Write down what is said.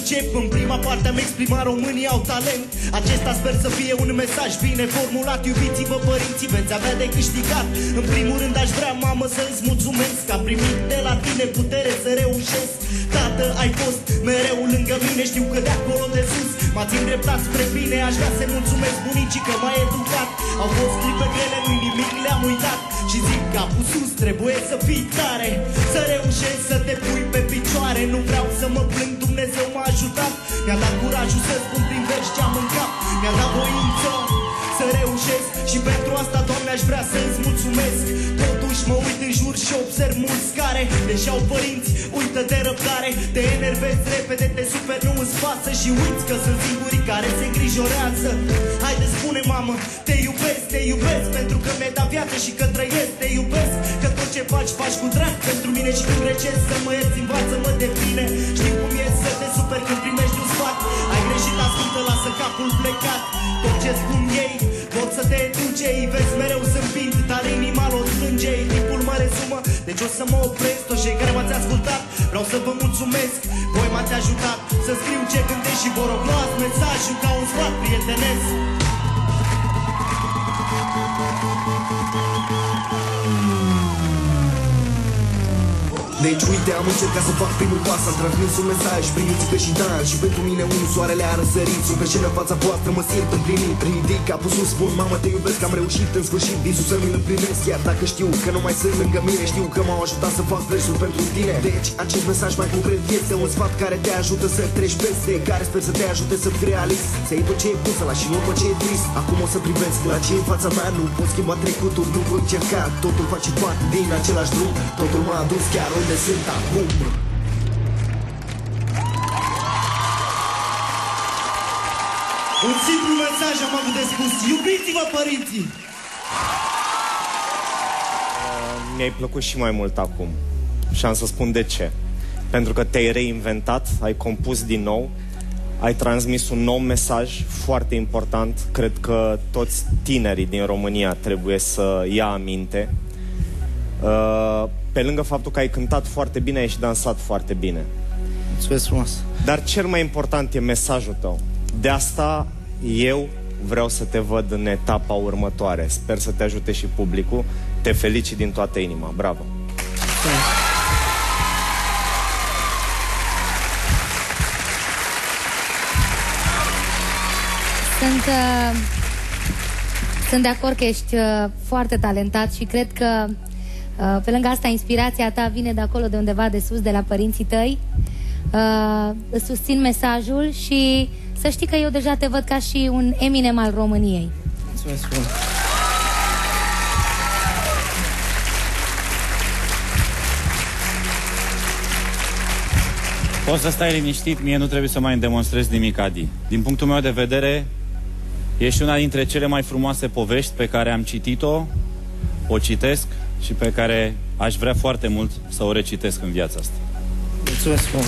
încep. În prima parte am exprimat, românii au talent. Acesta sper să fie un mesaj bine formulat. Iubiți-vă părinții, veți avea de câștigat. În primul rând aș vrea, mamă, să-ți mulțumesc că am primit de la tine putere să reușesc. Tată, ai fost mereu lângă mine, știu că de acolo de sus m-ați îndreptat spre bine. Aș vrea să mulțumesc bunicii că m-a educat. Au fost clipe grele, nu-i nimic, le-am uitat. Și zic capul sus, trebuie să fii tare, să reușești să te pui pe picioare. Nu vreau să mă plâng, Dumnezeu m-a ajutat. Mi-a dat curajul să spun prin verzi ce-am în cap. Mi-a dat voință să reușesc și pentru asta, Doamne, aș vrea să-ți mulțumesc. Totuși mă uit în jur și observ mulți care, deși au părinți, uită de răbdare. Te enervezi repede, te super, nu îți pasă și uiți că sunt singurii care se îngrijorează. Haide, spune, mamă, te iubesc pentru că mi-ai dat viață și că trăiesc. Te iubesc că tot ce faci, faci cu drag pentru mine. Și când greșesc să mă ierți, învață-mă de bine. Știu cum e să te super când primești un sfat. Ai greșit, ascultă, lasă capul plecat. Tot ce spun ei pot să te educe. Îi vezi mereu zâmbind, dar inima l-o strânge. Timpul mă rezumă, deci o să mă opresc. Toți cei care m-ați ascultat, vreau să vă mulțumesc. Voi m-ați ajutat să scriu ce gândesc și vă rog, luați mesajul ca un sfat prietenesc. Deci uite, am încercat să fac primul pas. Am transmis un mesaj prin muzică și dans. Și pentru mine soarele a răsărit. Sunt pe scenă în fața voastră, mă simt împlinit. Ridic capul sus, spun, mamă, te iubesc. Am reușit în sfârșit visul să mi-l împlinesc. Chiar dacă știu că nu mai sunt lângă mine, știu că m-au ajutat să fac versuri pentru tine. Deci acest mesaj mai concret este un sfat care te ajută să treci peste, care sper să te ajute să fii realist. Să iei tot ce e bun, să lași și nu tot ce e trist. Acum o să privesc la ce e în fața mea. Nu pot schimba trecutul, nu voi încerca. Totul face parte din același drum. Totul m-a adus chiar unde sunt acum. Un simplu mesaj am avut de spus. Iubiți-vă părinții! Mi-ai plăcut și mai mult acum. Și am să spun de ce. Pentru că te-ai reinventat, ai compus din nou, ai transmis un nou mesaj foarte important. Cred că toți tinerii din România trebuie să ia aminte. Pe lângă faptul că ai cântat foarte bine, ai și dansat foarte bine. Mulțumesc frumos. Dar cel mai important e mesajul tău. De asta eu vreau să te văd în etapa următoare. Sper să te ajute și publicul. Te felicit din toată inima. Bravo! Sunt de acord că ești foarte talentat și cred că pe lângă asta inspirația ta vine de acolo, de undeva de sus, de la părinții tăi. Îți susțin mesajul și să știi că eu deja te văd ca și un Eminem al României. Mulțumesc frumos. Poți să stai liniștit, mie nu trebuie să mai îmi demonstrezi nimic, Adi. Din punctul meu de vedere, ești una dintre cele mai frumoase povești pe care am citit-o, o citesc și pe care aș vrea foarte mult să o recitesc în viața asta. Mulțumesc frumos.